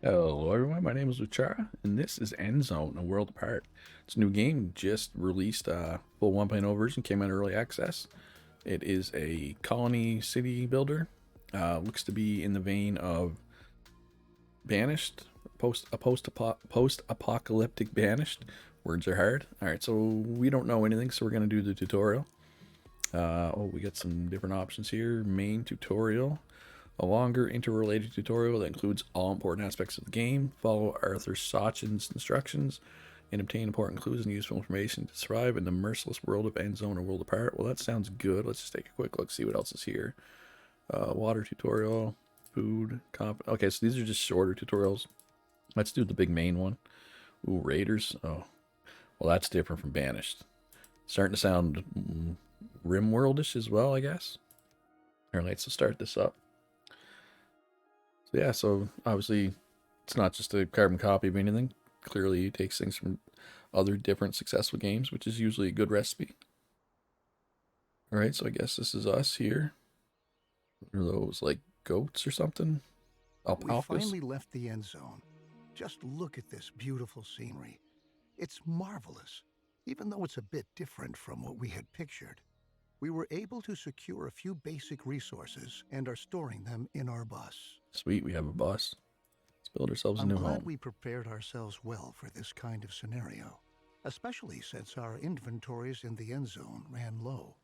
Hello everyone, my name is Luchara, and this is Endzone, a world apart. It's a new game, just released, full 1.0 version, came out early access. It is a colony city builder. Looks to be in the vein of Banished, post-apocalyptic Banished. Words are hard. Alright, so we don't know anything, so we're going to do the tutorial. We got some different options here. Main tutorial. A longer interrelated tutorial that includes all important aspects of the game. Follow Arthur Sachin's instructions and obtain important clues and useful information to survive in the merciless world of Endzone or World Apart. Well, that sounds good. Let's just take a quick look, see what else is here. Water tutorial, food, okay, so these are just shorter tutorials. Let's do the big main one. Ooh, Raiders. Oh, well, that's different from Banished. Starting to sound Rimworldish as well, I guess. All right, let's start this up. So yeah, so obviously it's not just a carbon copy of anything. Clearly it takes things from other different successful games, which is usually a good recipe. Alright, so I guess this is us here. What are those, like goats or something? We Alpacas? finally left the end zone. Just look at this beautiful scenery. It's marvelous, even though it's a bit different from what we had pictured. We were able to secure a few basic resources and are storing them in our bus. Sweet, we have a bus. Let's build ourselves a I'm new glad home. we prepared ourselves well for this kind of scenario, especially since our inventories in the end zone ran low.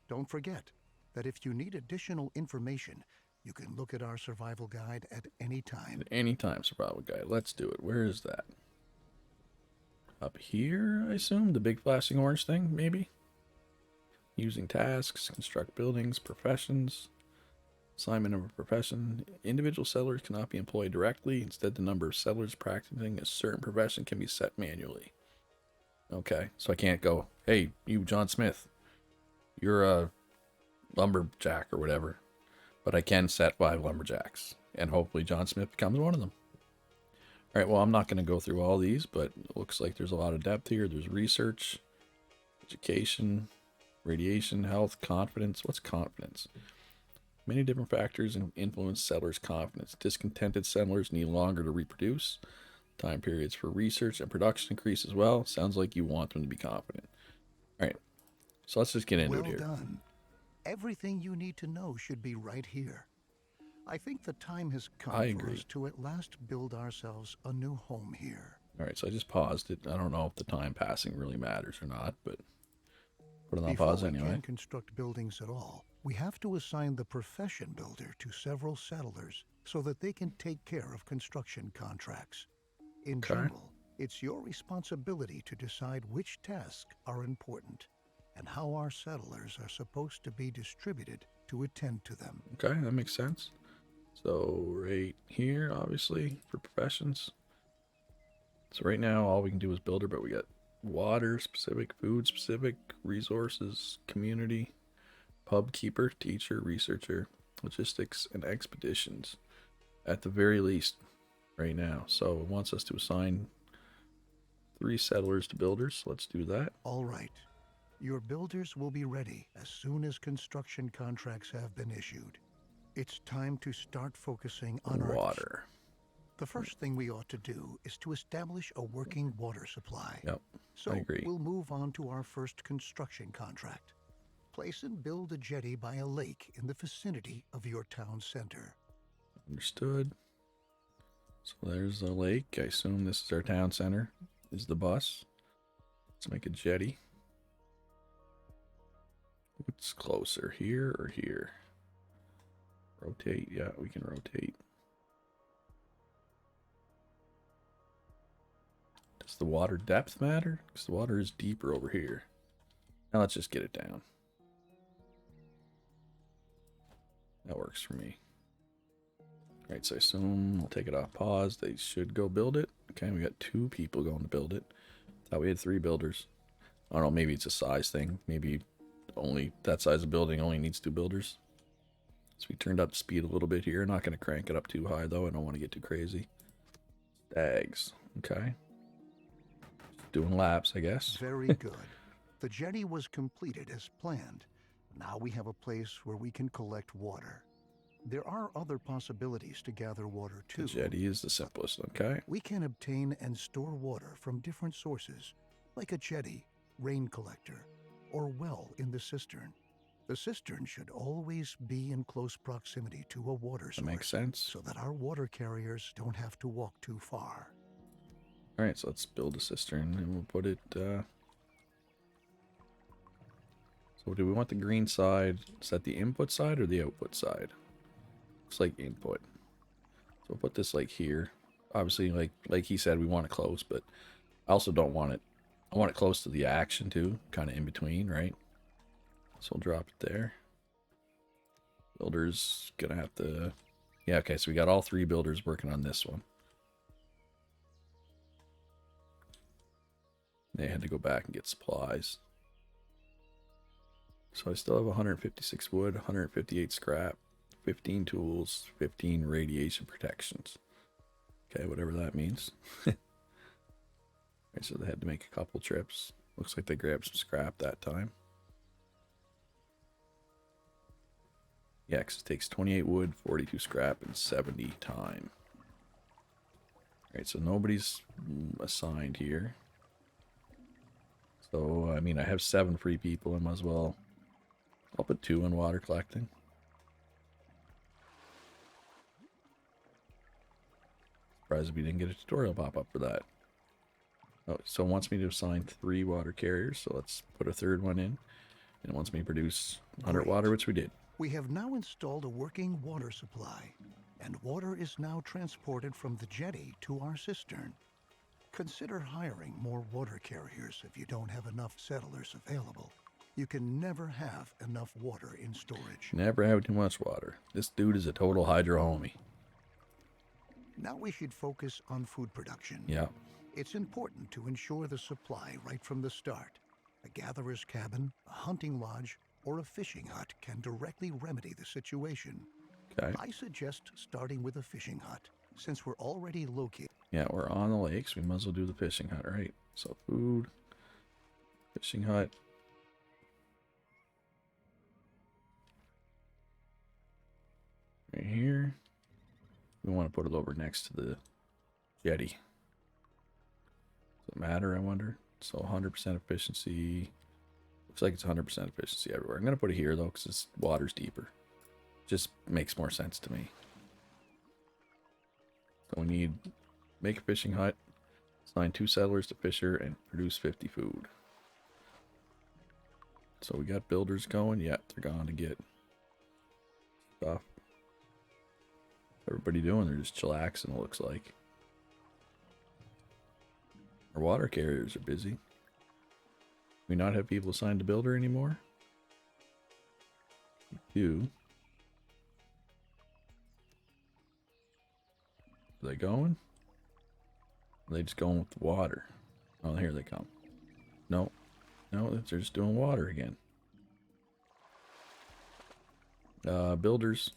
Don't forget that if you need additional information, you can look at our survival guide at any time. At any time survival guide. Let's do it. Where is that? Up here, I assume? The big flashing orange thing, maybe? Using tasks, construct buildings, professions. Assignment of a profession. Individual settlers cannot be employed directly. Instead, the number of settlers practicing a certain profession can be set manually. Okay, so I can't go, hey, you, John Smith, you're a lumberjack or whatever. But I can set 5 lumberjacks, and hopefully John Smith becomes one of them. All right, well, I'm not going to go through all these, but it looks like there's a lot of depth here. There's research, education, radiation, health, confidence. What's confidence? Many different factors influence settlers' confidence. Discontented settlers need longer to reproduce. Time periods for research and production increase as well. Sounds like you want them to be confident. All right, so let's just get into it Well here. done. Everything you need to know should be right here. I think the time has I come for agree. us to at last build ourselves a new home here. All right, so I just paused it. I don't know if the time passing really matters or not, but put it on Before pause we anyway. can construct buildings at all, we have to assign the profession builder to several settlers so that they can take care of construction contracts. In Okay. general, it's your responsibility to decide which tasks are important and how our settlers are supposed to be distributed to attend to them. Okay, that makes sense. So right here, obviously, for professions. So right now, all we can do is builder, but we got water specific, food specific, resources, community, pub keeper, teacher, researcher, logistics, and expeditions. At the very least, right now. So it wants us to assign 3 settlers to builders. Let's do that. All right. Your builders will be ready as soon as construction contracts have been issued. It's time to start focusing on our... Water. The first thing we ought to do is to establish a working water supply. Yep, I So agree. we'll move on to our first construction contract. Place and build a jetty by a lake in the vicinity of your town center. Understood. So there's the lake. I assume this is our town center. Is the bus. Let's make a jetty. What's closer, here or here? Rotate. Yeah, we can rotate. Does the water depth matter? Because the water is deeper over here. Now let's just get it down. That works for me. Alright, so I assume we'll take it off pause. They should go build it. Okay, we got 2 people going to build it. Thought we had 3 builders. I don't know, maybe it's a size thing. Maybe only that size of building only needs 2 builders. So we turned up the speed a little bit here. Not going to crank it up too high though. I don't want to get too crazy. Stags. Okay. Doing laps, I guess. Very good. The jetty was completed as planned. Now we have a place where we can collect water. There are other possibilities to gather water The too. jetty is the simplest, okay? We can obtain and store water from different sources, like a jetty, rain collector, or well in the cistern. The cistern should always be in close proximity to a water That makes source, sense. so that our water carriers don't have to walk too far. Alright, so let's build a cistern and we'll put it, so do we want the green side? Is that the input side or the output side? Looks like input. So we'll put this like here. Obviously, like he said, we want it close, but I also don't want it. I want it close to the action too, kind of in between, right? So we'll drop it there. Builder's gonna have to... Yeah, okay, so we got all three builders working on this one. They had to go back and get supplies. So I still have 156 wood, 158 scrap, 15 tools, 15 radiation protections. Okay, whatever that means. Right, so they had to make a couple trips. Looks like they grabbed some scrap that time. Yeah, because it takes 28 wood, 42 scrap, and 70 time. Alright, so nobody's assigned here. So, I mean, I have 7 free people. I might as well... I'll put 2 in water collecting. Surprised if we didn't get a tutorial pop up for that. Oh, so it wants me to assign 3 water carriers, so let's put a third one in. And it wants me to produce 100 water, which we did. We have now installed a working water supply, and water is now transported from the jetty to our cistern. Consider hiring more water carriers if you don't have enough settlers available. You can never have enough water in storage. Never have too much water. This dude is a total hydro homie. Now we should focus on food production. Yeah. It's important to ensure the supply right from the start. A gatherer's cabin, a hunting lodge, or a fishing hut can directly remedy the situation. Okay. I suggest starting with a fishing hut, since we're already located. Yeah, we're on the lakes. We might as well do the fishing hut, right? So food, fishing hut. Right here. We want to put it over next to the jetty. Does it matter, I wonder? So 100% efficiency. Looks like it's 100% efficiency everywhere. I'm going to put it here, though, because this water's deeper. Just makes more sense to me. So we need... Make a fishing hut. Assign 2 settlers to fisher and produce 50 food. So we got builders going. Yep, they're going to get stuff. Everybody doing? They're just chillaxing, it looks like. Our water carriers are busy. We not have people assigned to builder anymore? We do. Are they going? Are they just going with the water? Oh, here they come. No. No, they're just doing water again. Builders.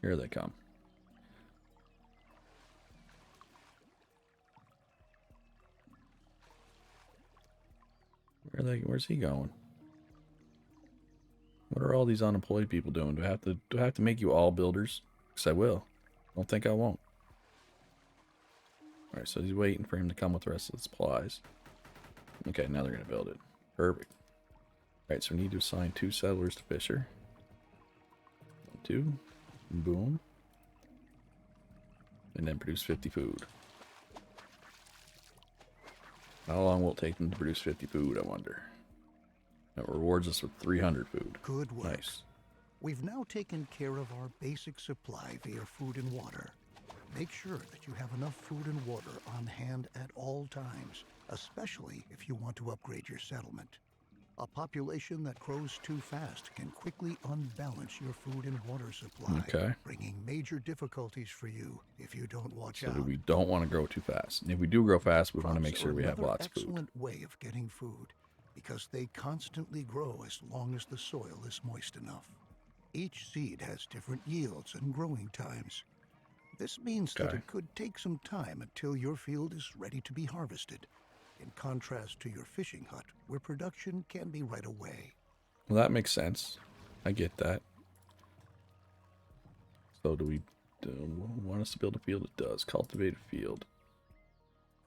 Here they come. Where's he going? What are all these unemployed people doing? Do I have to make you all builders? Because I will. Don't think I won't. Alright, so he's waiting for him to come with the rest of the supplies. Okay, now they're going to build it. Perfect. Alright, so we need to assign 2 settlers to Fisher. 1, 2. Boom. And then produce 50 food. How long will it take them to produce 50 food, I wonder? It rewards us with 300 food. Good work. Nice. We've now taken care of our basic supply via food and water. Make sure that you have enough food and water on hand at all times, especially if you want to upgrade your settlement. A population that grows too fast can quickly unbalance your food and water supply, Okay. bringing major difficulties for you if you don't watch So out. we don't want to grow too fast. And if we do grow fast, we want to make Crops sure are we have another lots of food. excellent way of getting food, because they constantly grow as long as the soil is moist enough. Each seed has different yields and growing times. This means that Okay. it could take some time until your field is ready to be harvested, in contrast to your fishing hut, where production can be right away. Well, that makes sense. I get that. So do we want us to build a field? It does. Cultivate a field.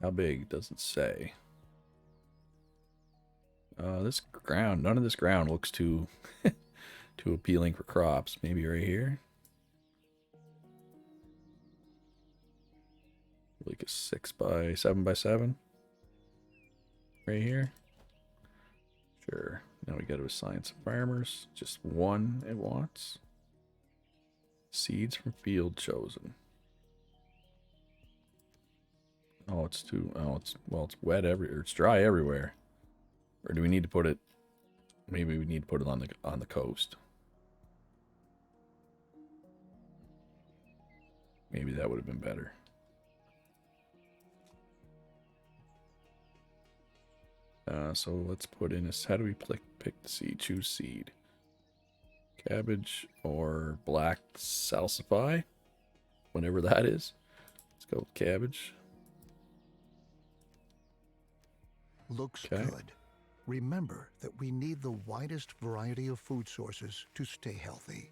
How big? Doesn't say. This ground, none of this ground looks too too appealing for crops. Maybe right here. Like a 6 by 7 by 7. Right here. Sure. Now we got to assign some farmers. Just one it wants. Seeds from field chosen. Oh, it's too. Oh, it's wet everywhere. It's dry everywhere. Or do we need to put it? Maybe we need to put it on the coast. Maybe that would have been better. So let's put in this. How do we pick the seed? Choose seed. Cabbage or black salsify, whatever that is. Let's go with cabbage. Looks good. Remember that we need the widest variety of food sources to stay healthy.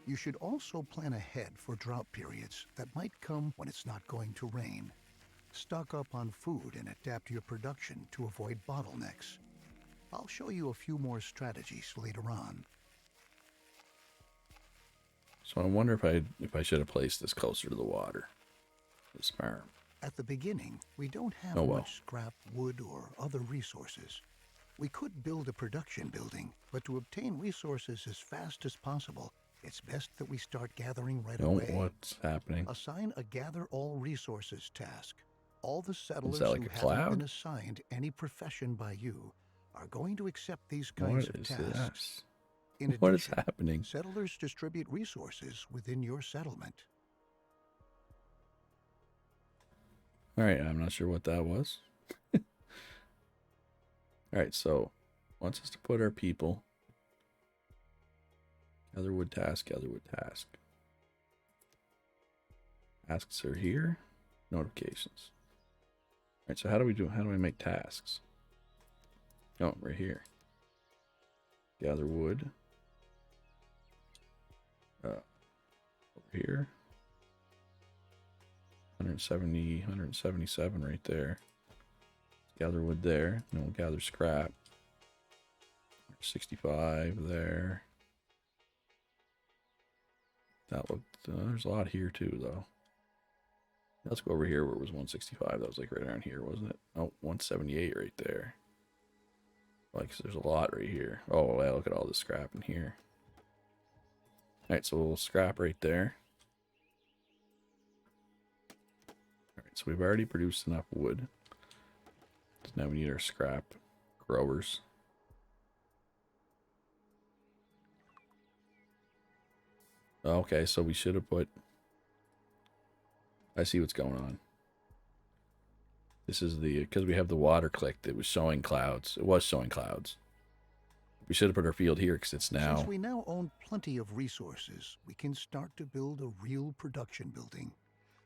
You should also plan ahead for drought periods that might come when it's not going to rain. Stock up on food and adapt your production to avoid bottlenecks. I'll show you a few more strategies later on. So I wonder if I should have placed this closer to the water. This farm. At the beginning, we don't have much scrap wood or other resources. We could build a production building, but to obtain resources as fast as possible, it's best that we start gathering right away. What's happening? Assign a gather all resources task. All the settlers like who haven't been assigned any profession by you are going to accept these kinds of tasks. In addition, what is happening? Settlers distribute resources within your settlement. Alright, I'm not sure what that was. Alright, so wants us to put our people. Gather wood task, gather wood task. Tasks are here. Notifications. Alright, so how do we make tasks? Oh, right here. Gather wood. Over here. 170, 177 right there. Gather wood there. And we'll gather scrap. 65 there. That looked, there's a lot here too, though. Let's go over here where it was 165. That was like right around here, wasn't it? Oh, 178 right there. Like, so there's a lot right here. Oh, wow, look at all this scrap in here. Alright, so we'll scrap right there. Alright, so we've already produced enough wood. So now we need our scrap growers. Okay, so we should have put... I see what's going on. This is the... Because we have the water clicked, it was showing clouds. It was showing clouds. We should have put our field here because it's now... Since we now own plenty of resources, we can start to build a real production building.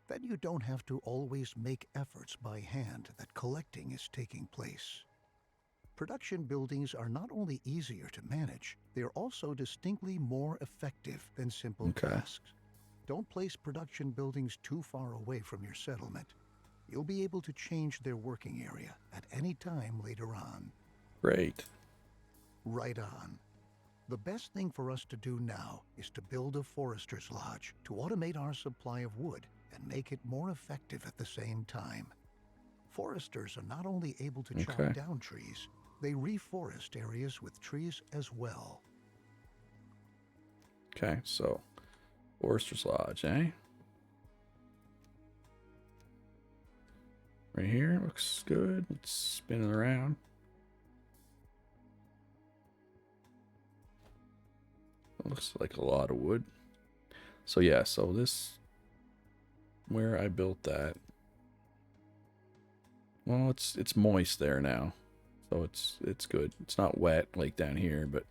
Then you don't have to always make efforts by hand that collecting is taking place. Production buildings are not only easier to manage, they are also distinctly more effective than simple tasks. Don't place production buildings too far away from your settlement. You'll be able to change their working area at any time later on. Great. Right on. The best thing for us to do now is to build a forester's lodge to automate our supply of wood and make it more effective at the same time. Foresters are not only able to chop down trees, they reforest areas with trees as well. Okay, so Forester's Lodge, eh? Right here, looks good. It's spinning around. It looks like a lot of wood. So yeah, so this, where I built that, well, it's moist there now, so it's good. It's not wet like down here, but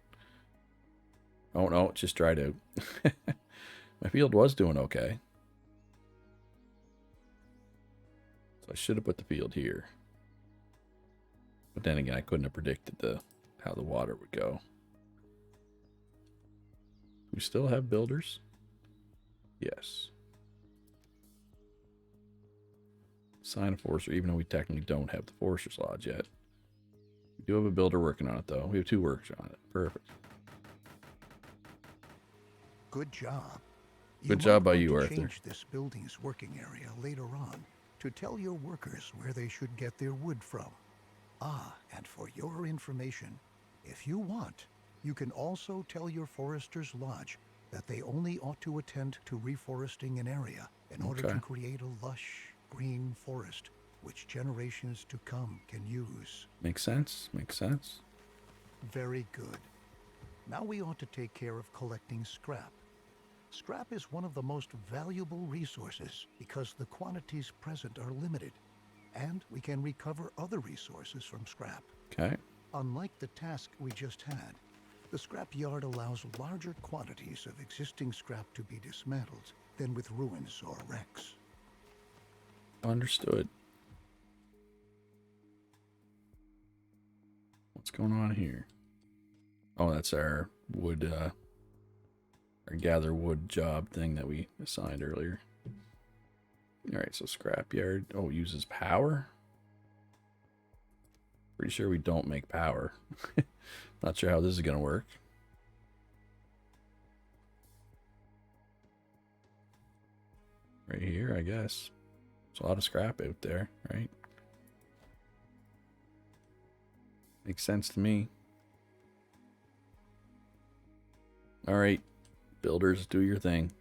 oh no, it just dried out. My field was doing okay. So I should have put the field here. But then again, I couldn't have predicted how the water would go. We still have builders. Yes. Sign a forester, even though we technically don't have the forester's lodge yet. We do have a builder working on it, though. We have 2 workers on it. Perfect. Good job. Good job by you, to Arthur. change this building's working area later on to tell your workers where they should get their wood from. Ah, and for your information, if you want, you can also tell your forester's lodge that they only ought to attend to reforesting an area in order to create a lush, green forest which generations to come can use. Makes sense. Makes sense. Very good. Now we ought to take care of collecting scrap. Scrap is one of the most valuable resources because the quantities present are limited, and we can recover other resources from scrap. Okay. Unlike the task we just had, the scrap yard allows larger quantities of existing scrap to be dismantled than with ruins or wrecks. Understood. What's going on here? Oh, that's our wood, our gather wood job thing that we assigned earlier. Alright, so scrapyard. Oh, it uses power? Pretty sure we don't make power. Not sure how this is going to work. Right here, I guess. There's a lot of scrap out there, right? Makes sense to me. Alright, builders, do your thing.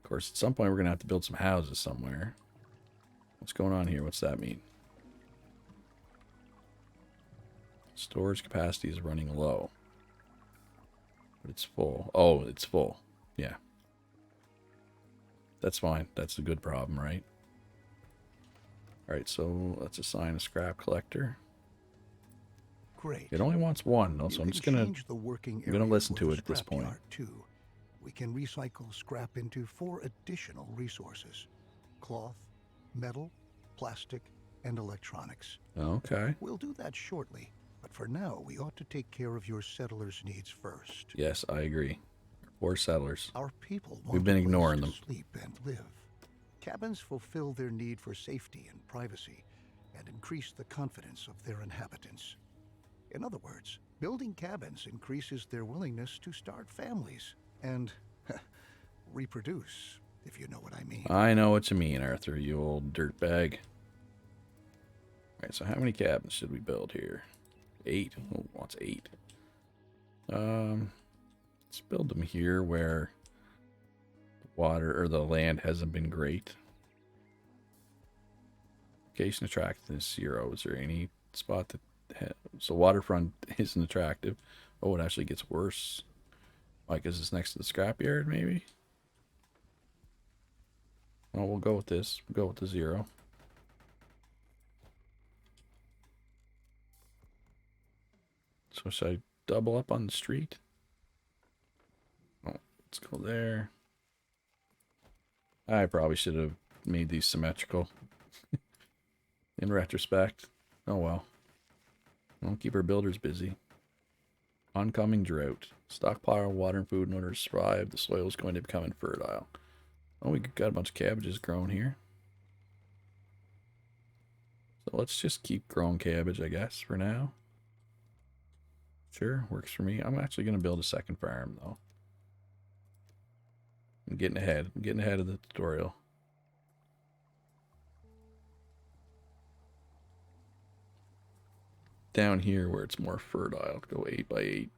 Of course, at some point we're going to have to build some houses somewhere. What's going on here? What's that mean? Storage capacity is running low. But it's full. Oh, it's full. Yeah. That's fine. That's a good problem, right? Alright, so let's assign a scrap collector. Great. It only wants 1, though, so I'm just gonna listen to it at this point. Too. We can recycle scrap into 4 additional resources: cloth, metal, plastic, and electronics. Okay. We'll do that shortly, but for now we ought to take care of your settlers' needs first. Yes, I agree. Poor settlers. Our people want We've been ignoring to them. sleep and live. Cabins fulfill their need for safety and privacy, and increase the confidence of their inhabitants. In other words, building cabins increases their willingness to start families and reproduce, if you know what I mean. I know what you mean, Arthur, you old dirtbag. Alright, so how many cabins should we build here? 8. Oh, wants 8. Let's build them here where the water or the land hasn't been great. Location attractiveness 0. Is there any spot that so waterfront isn't attractive? Oh, it actually gets worse. Like, is this next to the scrapyard, maybe? Well, we'll go with this. We'll go with the 0. So should I double up on the street? Oh, let's go there. I probably should have made these symmetrical. In retrospect. Oh well. We'll keep our builders busy. Oncoming drought. Stockpile water and food in order to survive. The soil is going to become infertile. Oh, we got a bunch of cabbages growing here. So let's just keep growing cabbage, I guess, for now. Sure, works for me. I'm actually going to build a second farm, though. I'm getting ahead. I'm getting ahead of the tutorial. Down here where it's more fertile, go 8 by 8.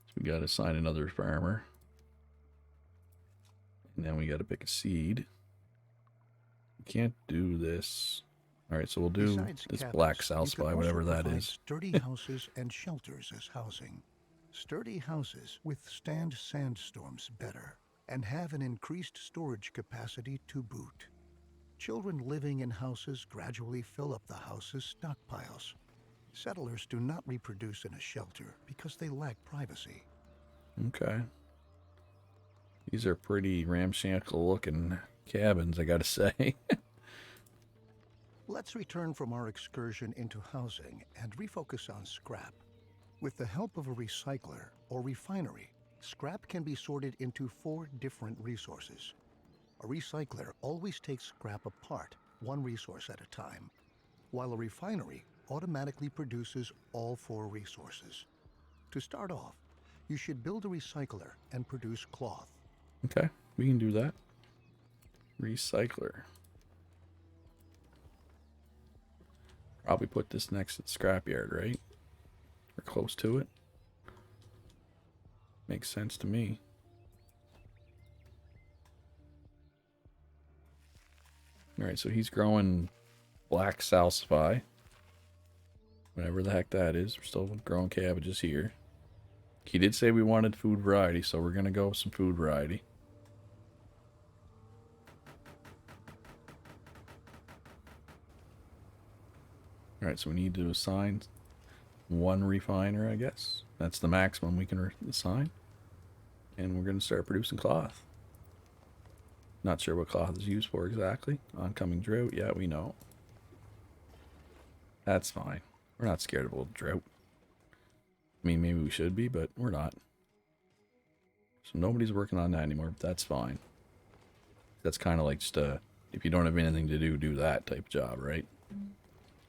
So we got to assign another farmer. And then we got to pick a seed. We can't do this. Alright, so we'll do Besides this cabins, black south you can spy, whatever also that provide is. Sturdy houses and shelters as housing. Sturdy houses withstand sandstorms better and have an increased storage capacity to boot. Children living in houses gradually fill up the house's stockpiles. Settlers do not reproduce in a shelter because they lack privacy. Okay. These are pretty ramshackle looking cabins, I gotta say. Let's return from our excursion into housing and refocus on scrap. With the help of a recycler or refinery, Scrap can be sorted into 4 different resources. A recycler always takes scrap apart, one resource at a time, while a refinery automatically produces all 4 resources. To start off, you should build a recycler and produce cloth. Okay, we can do that. Recycler. Probably put this next to the scrapyard, right? Or close to it. Makes sense to me. Alright, so he's growing black salsify. Whatever the heck that is. We're still growing cabbages here. He did say we wanted food variety, so we're going to go with some food variety. Alright, so we need to assign 1 refiner, I guess. That's the maximum we can assign. And we're going to start producing cloth. Not sure what cloth is used for exactly. Oncoming drought, yeah, we know. That's fine. We're not scared of a little drought. I mean, maybe we should be, but we're not. So nobody's working on that anymore, but that's fine. That's kind of like just a, if you don't have anything to do, do that type job, right?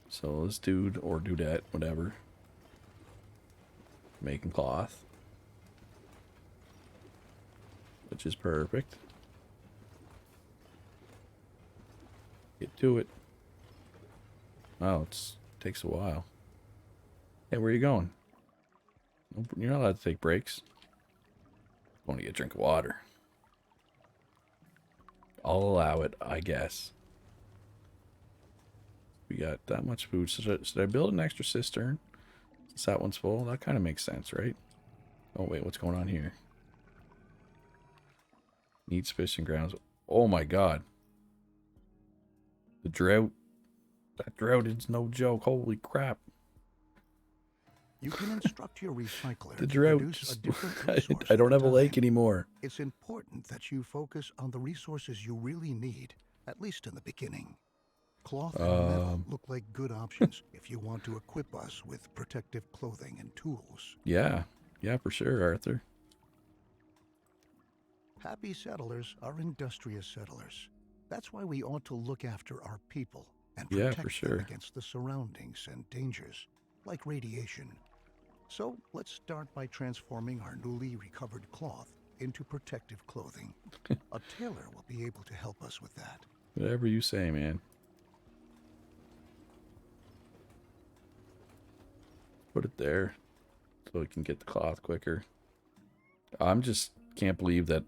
So this dude, or dudette, whatever. Making cloth. Which is perfect. Get to it. Oh, it takes a while. Hey, where are you going? You're not allowed to take breaks. Want to get a drink of water. I'll allow it, I guess. We got that much food. Should I build an extra cistern? Since that one's full? That kind of makes sense, right? Oh, wait, what's going on here? Needs fishing grounds. Oh my god. The drought. That drought is no joke. Holy crap. You can instruct your recycler The to drought. produce a different resource I don't at have a lake time. anymore. It's important that you focus on the resources you really need, at least in the beginning. Cloth and metal look like good options if you want to equip us with protective clothing and tools. Yeah. Yeah, for sure, Arthur. Happy settlers are industrious settlers. That's why we ought to look after our people and Yeah, protect for them sure. against the surroundings and dangers, like radiation. So let's start by transforming our newly recovered cloth into protective clothing. A tailor will be able to help us with that. Whatever you say, man. Put it there so we can get the cloth quicker. I'm just can't believe that.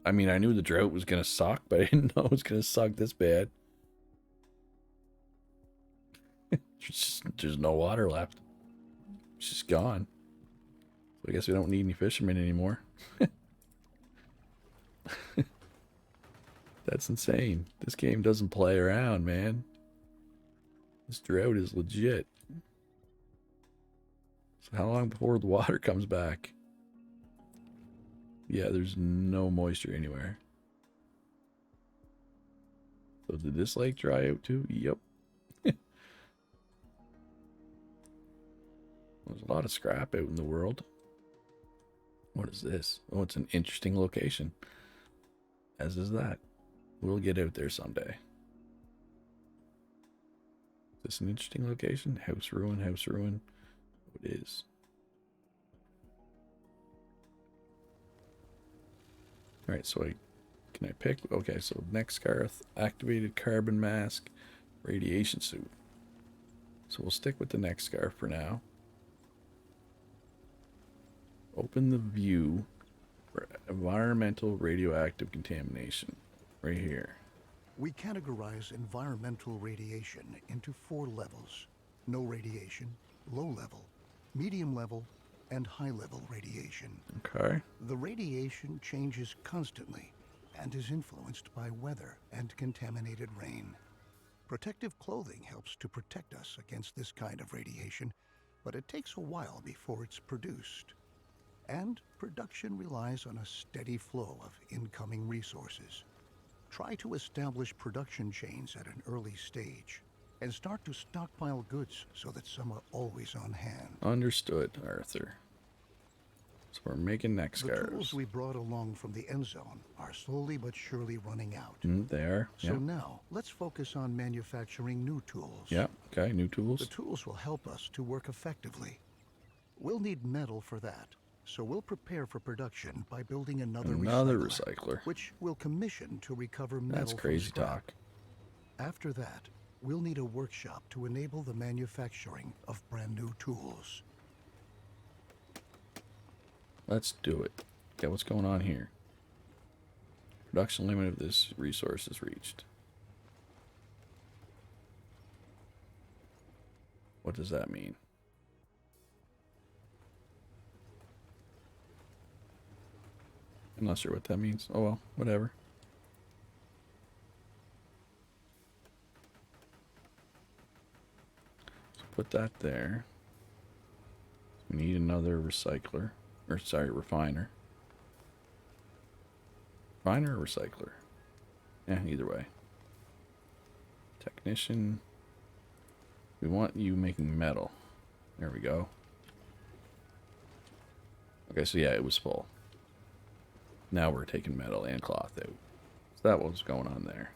I mean, I knew the drought was going to suck, but I didn't know it was going to suck this bad. There's no water left. It's just gone. So I guess we don't need any fishermen anymore. That's insane. This game doesn't play around, man. This drought is legit. So how long before the water comes back? Yeah, there's no moisture anywhere. So did this lake dry out too? Yep. There's a lot of scrap out in the world. What is this? Oh, it's an interesting location. As is that. We'll get out there someday. Is this an interesting location? House ruin, house ruin. It is. Alright, so can I pick? Okay, so next scarf, activated carbon mask, radiation suit. So we'll stick with the next scarf for now. Open the view for environmental radioactive contamination. Right here. We categorize environmental radiation into 4 levels: no radiation, low level, medium level, and high level radiation. Okay. The radiation changes constantly and is influenced by weather and contaminated rain. Protective clothing helps to protect us against this kind of radiation, but it takes a while before it's produced. And production relies on a steady flow of incoming resources. Try to establish production chains at an early stage and start to stockpile goods so that some are always on hand. Understood, Arthur. So we're making neck The tools scars. we brought along from the Endzone are slowly but surely running out. There. So Yeah. now, let's focus on manufacturing new tools. Yeah. Okay. New The tools. tools will help us to work effectively. We'll need metal for that, so we'll prepare for production by building another recycler, which we'll commission to recover metal That's from crazy scrap. talk. After that, we'll need a workshop to enable the manufacturing of brand new tools. Let's do it. Okay, what's going on here? Production limit of this resource is reached. What does that mean? I'm not sure what that means. Oh well, whatever. So put that there. We need another recycler. Or sorry, refiner. Refiner or recycler? Yeah, either way. Technician. We want you making metal. There we go. Okay, so yeah, it was full. Now we're taking metal and cloth out. So that was going on there.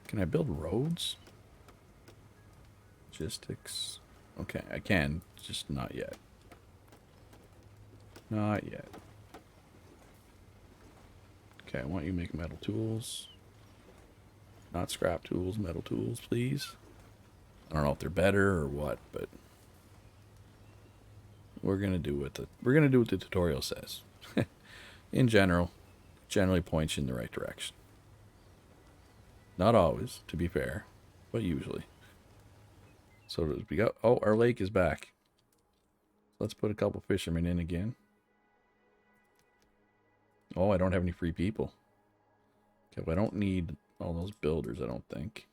Can I build roads? Logistics. Okay, I can, just not yet. Not yet. Okay, I want you to make metal tools. Not scrap tools, metal tools, please. I don't know if they're better or what, but we're gonna do what the tutorial says. In general, generally points you in the right direction. Not always, to be fair, but usually. So we go. Oh, our lake is back. Let's put a couple fishermen in again. Oh, I don't have any free people. Okay, well, I don't need all those builders, I don't think.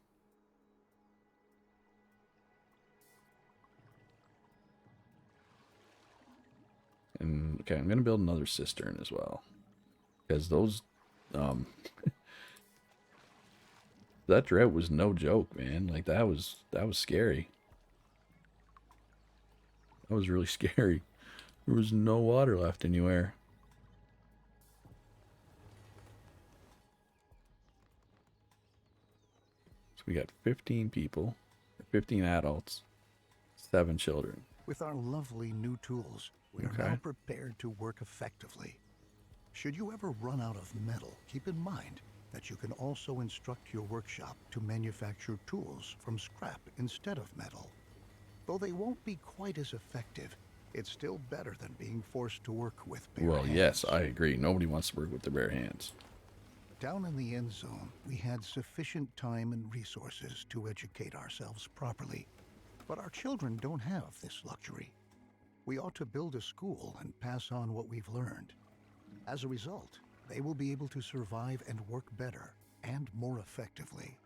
And okay, I'm gonna build another cistern as well, because those, that drought was no joke, man. Like that was scary. That was really scary. There was no water left anywhere. So we got 15 people, 15 adults, 7 children. With our lovely new tools, we are now prepared to work effectively. Should you ever run out of metal, keep in mind that you can also instruct your workshop to manufacture tools from scrap instead of metal. Though they won't be quite as effective, it's still better than being forced to work with bare hands. Well, yes, I agree. Nobody wants to work with their bare hands. Down in the Endzone, we had sufficient time and resources to educate ourselves properly. But our children don't have this luxury. We ought to build a school and pass on what we've learned. As a result, they will be able to survive and work better and more effectively.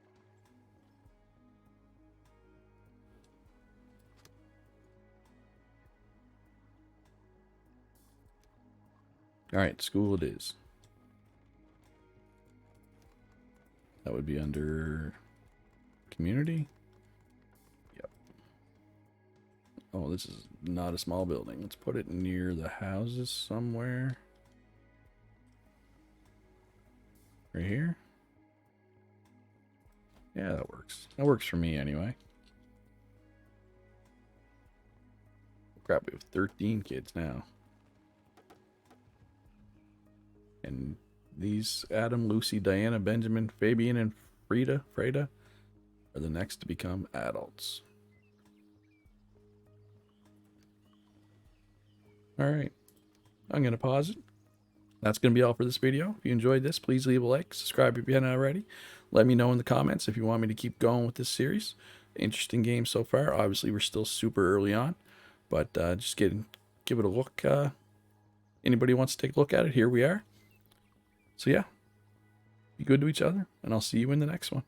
All right, school it is. That would be under community. Yep. Oh, this is not a small building. Let's put it near the houses somewhere. Right here? Yeah, that works. That works for me anyway. Crap, we have 13 kids now. And these Adam, Lucy, Diana, Benjamin, Fabian, and Freda are the next to become adults. All right. I'm going to pause it. That's going to be all for this video. If you enjoyed this, please leave a like, subscribe if you haven't already. Let me know in the comments if you want me to keep going with this series. Interesting game so far. Obviously, we're still super early on, but just give it a look. Anybody wants to take a look at it, here we are. So yeah, be good to each other, and I'll see you in the next one.